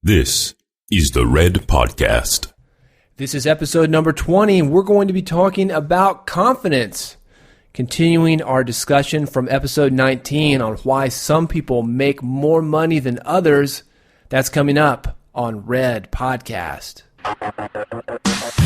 This is the Red Podcast. This is episode number 20, and we're going to be talking about confidence. Continuing our discussion from episode 19 on why some people make more money than others. That's coming up on Red Podcast.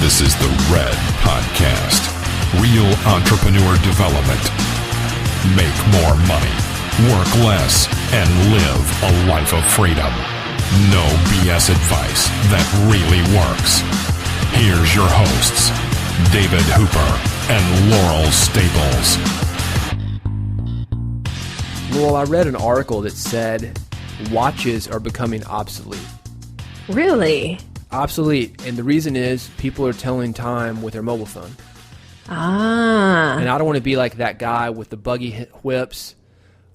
This is the Red Podcast. Real entrepreneur development. Make more money, work less, and live a life of freedom. No BS advice that really works. Here's your hosts, David Hooper and Laurel Staples. Laurel, I read an article that said watches are becoming obsolete. Really? Obsolete. And the reason is people are telling time with their mobile phone. Ah. And I don't want to be like that guy with the buggy whips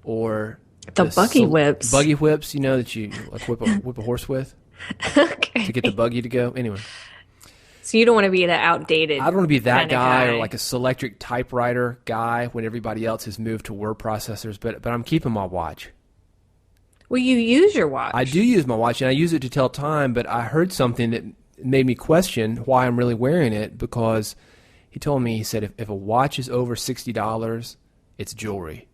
or... The buggy whips. Buggy whips, you know, that you like whip a horse with. Okay. To get the buggy to go. Anyway. So you don't want to be the outdated I don't want to be that guy guy or like a Selectric typewriter guy when everybody else has moved to word processors, but I'm keeping my watch. Well, you use your watch. I do use my watch, and I use it to tell time, but I heard something that made me question why I'm really wearing it, because he told me, he said, if a watch is over $60, it's jewelry.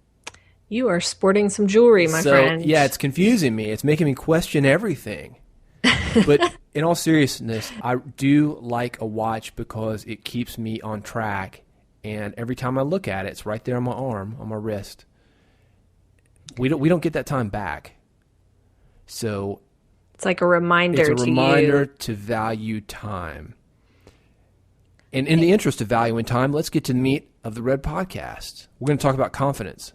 You are sporting some jewelry, my friend. Yeah, it's confusing me. It's making me question everything. But in all seriousness, I do like a watch because it keeps me on track. And every time I look at it, it's right there on my arm, on my wrist. We don't get that time back. So it's like a reminder to you. It's a reminder to value time. And in the interest of valuing time, let's get to the meat of the Red Podcast. We're going to talk about confidence.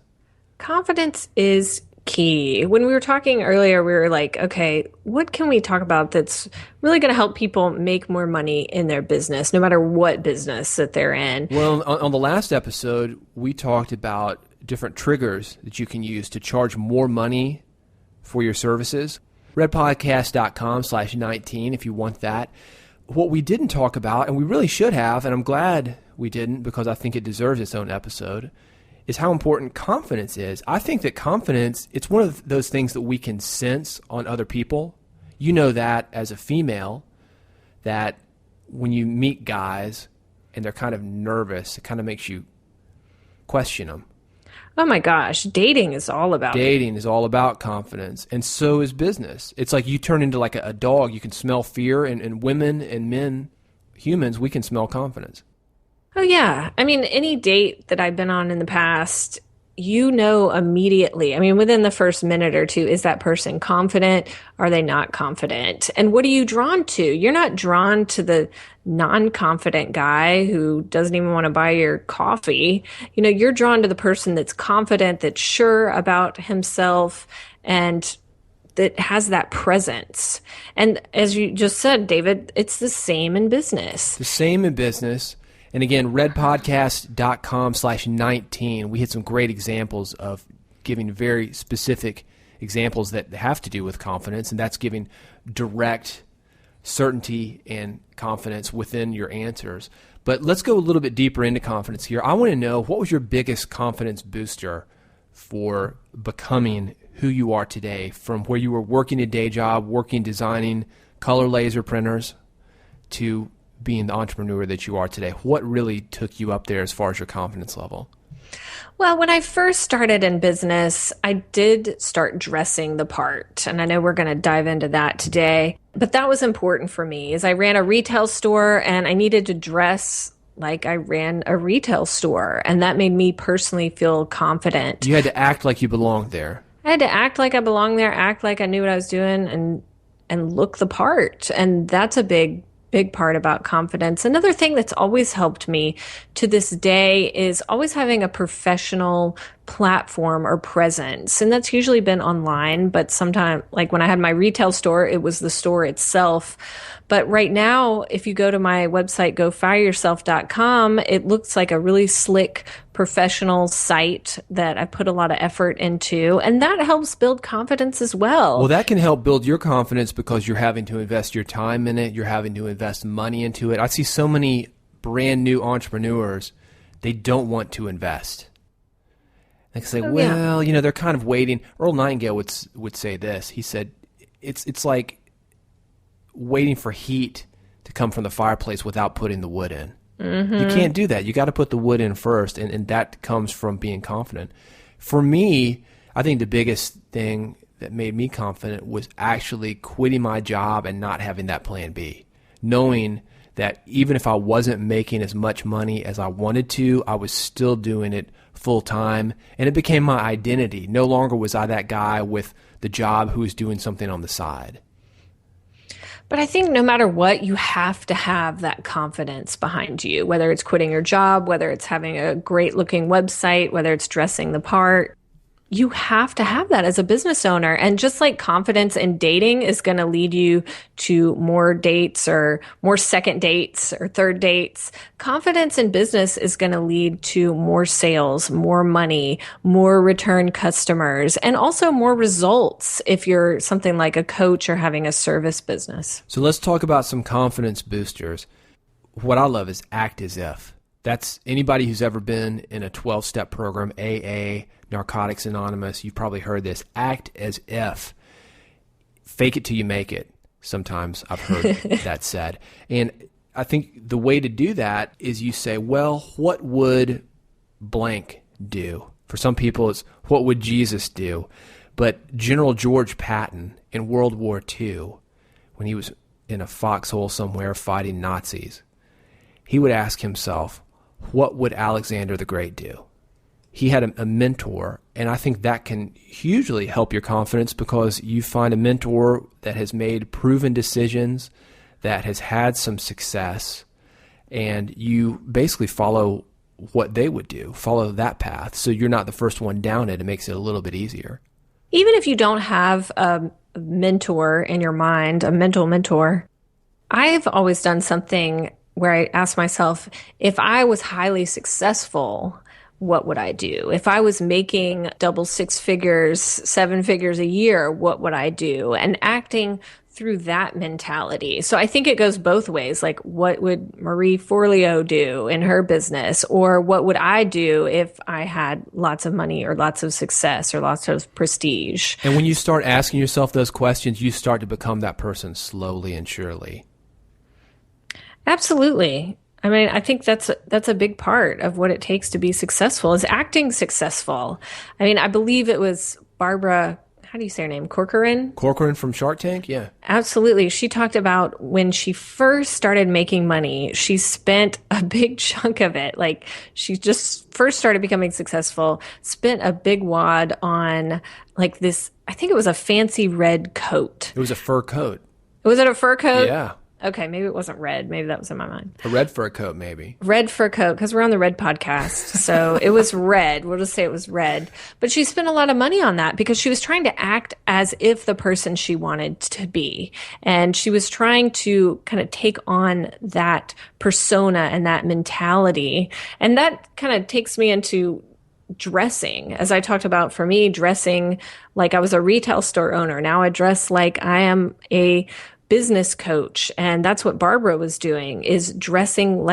Confidence is key. When we were talking earlier, we were like, okay, what can we talk about that's really going to help people make more money in their business, no matter what business that they're in? Well, on the last episode, we talked about different triggers that you can use to charge more money for your services. Redpodcast.com/19 if you want that. What we didn't talk about, and we really should have, and I'm glad we didn't because I think it deserves its own episode, is how important confidence is. I think that confidence, it's one of those things that we can sense on other people. You know that as a female, that when you meet guys and they're kind of nervous, it kind of makes you question them. Oh my gosh, dating is all about confidence, and so is business. It's like you turn into like a dog. You can smell fear, and women and men, humans, we can smell confidence. Oh, yeah. I mean, any date that I've been on in the past, you know immediately. I mean, within the first minute or two, is that person confident? Are they not confident? And what are you drawn to? You're not drawn to the non-confident guy who doesn't even want to buy your coffee. You know, you're drawn to the person that's confident, that's sure about himself, and that has that presence. And as you just said, David, it's the same in business. The same in business. And again, redpodcast.com/19, we had some great examples of giving very specific examples that have to do with confidence, and that's giving direct certainty and confidence within your answers. But let's go a little bit deeper into confidence here. I want to know, what was your biggest confidence booster for becoming who you are today, from where you were working a day job, working designing color laser printers, to being the entrepreneur that you are today? What really took you up there as far as your confidence level? Well, when I first started in business, I did start dressing the part. And I know we're going to dive into that today. But that was important for me, as I ran a retail store and I needed to dress like I ran a retail store. And that made me personally feel confident. You had to act like you belonged there. I had to act like I belonged there, act like I knew what I was doing, and look the part. And that's a big part about confidence. Another thing that's always helped me to this day is always having a professional platform or presence. And that's usually been online, but sometimes, like when I had my retail store, it was the store itself. But right now, if you go to my website, gofireyourself.com, it looks like a really slick professional site that I put a lot of effort into, and that helps build confidence as well. Well, that can help build your confidence because you're having to invest your time in it. You're having to invest money into it. I see so many brand new entrepreneurs, they don't want to invest. They say, you know, they're kind of waiting. Earl Nightingale would say this. He said, it's like waiting for heat to come from the fireplace without putting the wood in. You can't do that. You got to put the wood in first, and that comes from being confident. For me, I think the biggest thing that made me confident was actually quitting my job and not having that plan B. Knowing that even if I wasn't making as much money as I wanted to, I was still doing it full time, and it became my identity. No longer was I that guy with the job who was doing something on the side. But I think no matter what, you have to have that confidence behind you, whether it's quitting your job, whether it's having a great looking website, whether it's dressing the part. You have to have that as a business owner. And just like confidence in dating is going to lead you to more dates or more second dates or third dates, confidence in business is going to lead to more sales, more money, more return customers, and also more results if you're something like a coach or having a service business. So let's talk about some confidence boosters. What I love is act as if. That's anybody who's ever been in a 12-step program, AA, Narcotics Anonymous, you've probably heard this. Act as if. Fake it till you make it. Sometimes I've heard that said. And I think the way to do that is you say, well, what would blank do? For some people, it's what would Jesus do? But General George Patton in World War II, when he was in a foxhole somewhere fighting Nazis, he would ask himself, what would Alexander the Great do? He had a mentor, and I think that can hugely help your confidence because you find a mentor that has made proven decisions, that has had some success, and you basically follow what they would do, follow that path. So you're not the first one down it. It makes it a little bit easier. Even if you don't have a mentor in your mind, a mental mentor, I've always done something where I ask myself, if I was highly successful, what would I do? If I was making double six figures, seven figures a year, what would I do? And acting through that mentality. So I think it goes both ways. Like, what would Marie Forleo do in her business? Or what would I do if I had lots of money or lots of success or lots of prestige? And when you start asking yourself those questions, you start to become that person slowly and surely. Absolutely. I mean, I think that's a big part of what it takes to be successful is acting successful. I mean, I believe it was Barbara, how do you say her name? Corcoran? Corcoran from Shark Tank? Yeah. Absolutely. She talked about when she first started making money, she spent a big chunk of it. Like she just first started becoming successful, spent a big wad on like this, I think it was a fancy red coat. It was a fur coat. Was it a fur coat? Yeah. Okay, maybe it wasn't red. Maybe that was in my mind. A red fur coat, maybe. Red fur coat, because we're on the Red podcast. So it was red. We'll just say it was red. But she spent a lot of money on that because she was trying to act as if the person she wanted to be. And she was trying to kind of take on that persona and that mentality. And that kind of takes me into dressing. As I talked about, for me, dressing like I was a retail store owner. Now I dress like I am a business coach. And that's what Barbara was doing, is dressing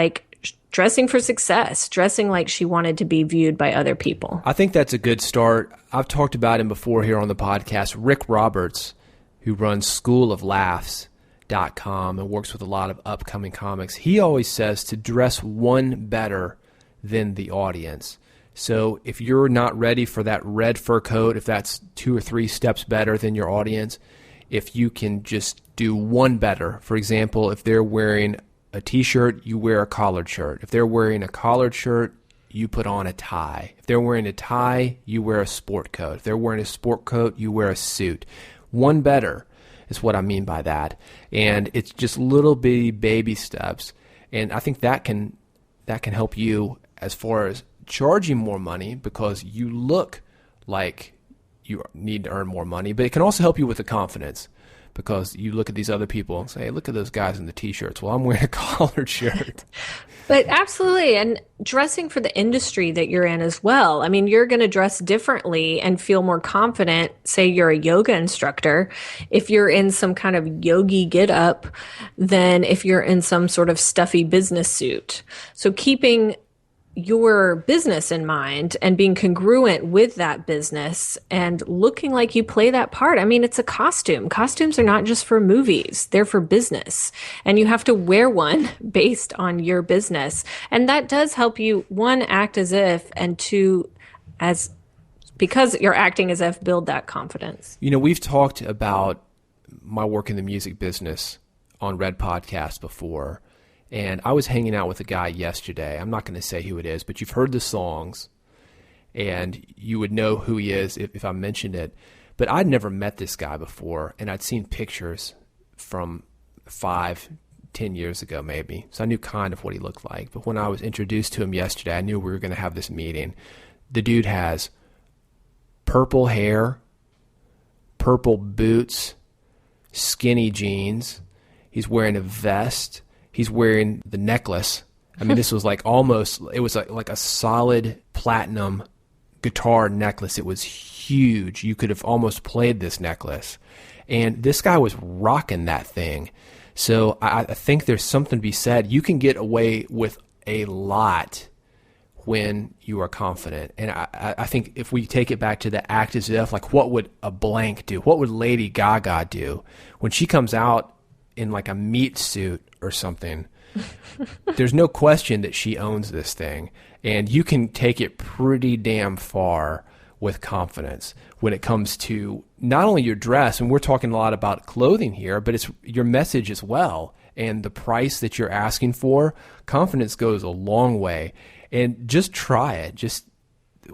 for success, dressing like she wanted to be viewed by other people. I think that's a good start. I've talked about him before here on the podcast. Rick Roberts, who runs schooloflaughs.com and works with a lot of upcoming comics, he always says to dress one better than the audience. So if you're not ready for that red fur coat, if that's 2 or 3 steps better than your audience, if you can just do one better. For example, if they're wearing a t-shirt, you wear a collared shirt. If they're wearing a collared shirt, you put on a tie. If they're wearing a tie, you wear a sport coat. If they're wearing a sport coat, you wear a suit. One better is what I mean by that. And it's just little bitty baby steps. And I think that can help you as far as charging more money because you look like you need to earn more money, but it can also help you with the confidence because you look at these other people and say, hey, look at those guys in the t-shirts. Well, I'm wearing a collared shirt. But absolutely. And dressing for the industry that you're in as well. I mean, you're going to dress differently and feel more confident. Say you're a yoga instructor. If you're in some kind of yogi get up than if you're in some sort of stuffy business suit. So keeping your business in mind and being congruent with that business and looking like you play that part. I mean, it's a costume. Costumes are not just for movies, they're for business. And you have to wear one based on your business. And that does help you, one, act as if, and two, because you're acting as if, build that confidence. You know, we've talked about my work in the music business on Red Podcast before. And I was hanging out with a guy yesterday. I'm not going to say who it is, but you've heard the songs, and you would know who he is if I mentioned it. But I'd never met this guy before, and I'd seen pictures from 5-10 years ago maybe. So I knew kind of what he looked like. But when I was introduced to him yesterday, I knew we were going to have this meeting. The dude has purple hair, purple boots, skinny jeans. He's wearing a vest. He's wearing the necklace. I mean, this was like almost, it was like a solid platinum guitar necklace. It was huge. You could have almost played this necklace. And this guy was rocking that thing. So I think there's something to be said. You can get away with a lot when you are confident. And I think if we take it back to the act as if, like, what would a blank do? What would Lady Gaga do when she comes out in like a meat suit or something? There's no question that she owns this thing, and you can take it pretty damn far with confidence when it comes to not only your dress, and we're talking a lot about clothing here, but it's your message as well, and the price that you're asking for. Confidence goes a long way, and just try it. Just,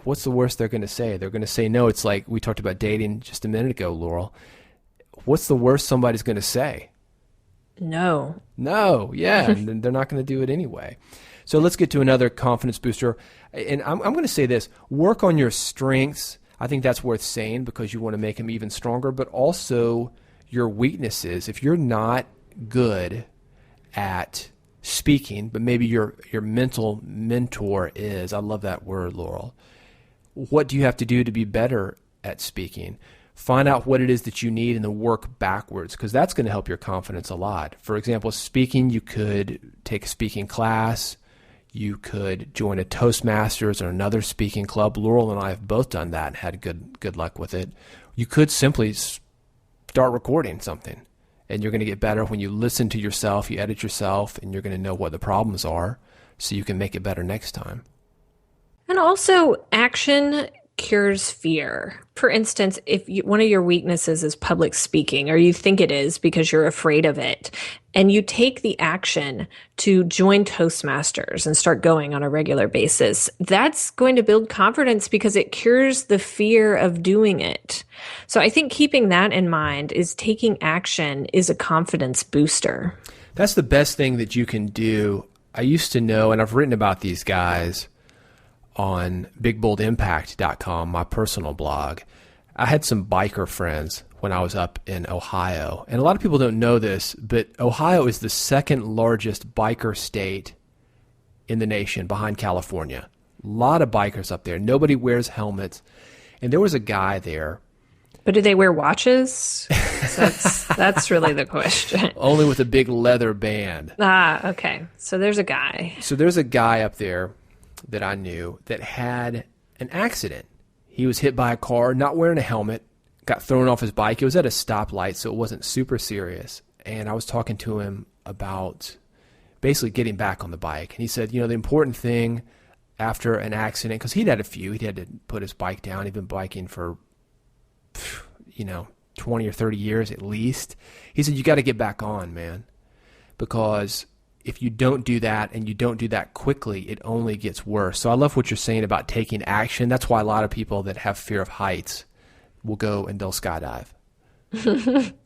what's the worst they're going to say? They're going to say no. It's like we talked about dating just a minute ago, Laurel. What's the worst somebody's going to say? No, yeah, and they're not going to do it anyway. So let's get to another confidence booster. And I'm going to say this: work on your strengths. I think that's worth saying because you want to make them even stronger, but also your weaknesses. If you're not good at speaking, but maybe your mental mentor is, I love that word, Laurel. What do you have to do to be better at speaking? Find out what it is that you need and then work backwards, because that's going to help your confidence a lot. For example, speaking, you could take a speaking class. You could join a Toastmasters or another speaking club. Laurel and I have both done that and had good luck with it. You could simply start recording something, and you're going to get better when you listen to yourself, you edit yourself, and you're going to know what the problems are so you can make it better next time. And also, action cures fear. For instance, if one of your weaknesses is public speaking, or you think it is because you're afraid of it, and you take the action to join Toastmasters and start going on a regular basis, that's going to build confidence because it cures the fear of doing it. So I think keeping that in mind is taking action is a confidence booster. That's the best thing that you can do. I used to know, and I've written about these guys on bigboldimpact.com, my personal blog. I had some biker friends when I was up in Ohio. And a lot of people don't know this, but Ohio is the second largest biker state in the nation behind California. A lot of bikers up there. Nobody wears helmets. And there was a guy there. But do they wear watches? That's really the question. Only with a big leather band. Okay. So there's a guy. So there's a guy up there that I knew that had an accident. He was hit by a car, not wearing a helmet, got thrown off his bike. It was at a stoplight, so it wasn't super serious. And I was talking to him about basically getting back on the bike. And he said, the important thing after an accident, because he'd had a few, he'd had to put his bike down. He'd been biking for, 20 or 30 years at least. He said, you got to get back on, man, because if you don't do that and you don't do that quickly, it only gets worse. So I love what you're saying about taking action. That's why a lot of people that have fear of heights will go and they'll skydive.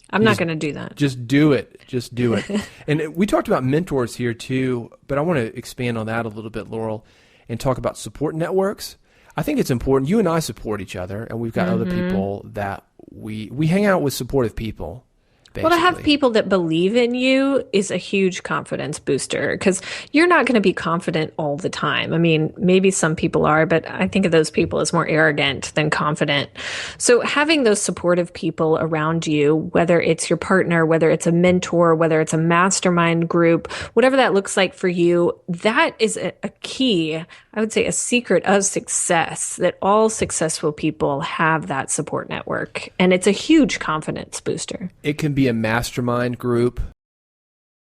I'm not going to do that. Just do it. Just do it. And we talked about mentors here too, but I want to expand on that a little bit, Laurel, and talk about support networks. I think it's important. You and I support each other, and we've got other people that we hang out with supportive people. Basically. Well, to have people that believe in you is a huge confidence booster because you're not going to be confident all the time. I mean, maybe some people are, but I think of those people as more arrogant than confident. So having those supportive people around you, whether it's your partner, whether it's a mentor, whether it's a mastermind group, whatever that looks like for you, that is a key I would say, a secret of success, that all successful people have that support network. And it's a huge confidence booster. It can be a mastermind group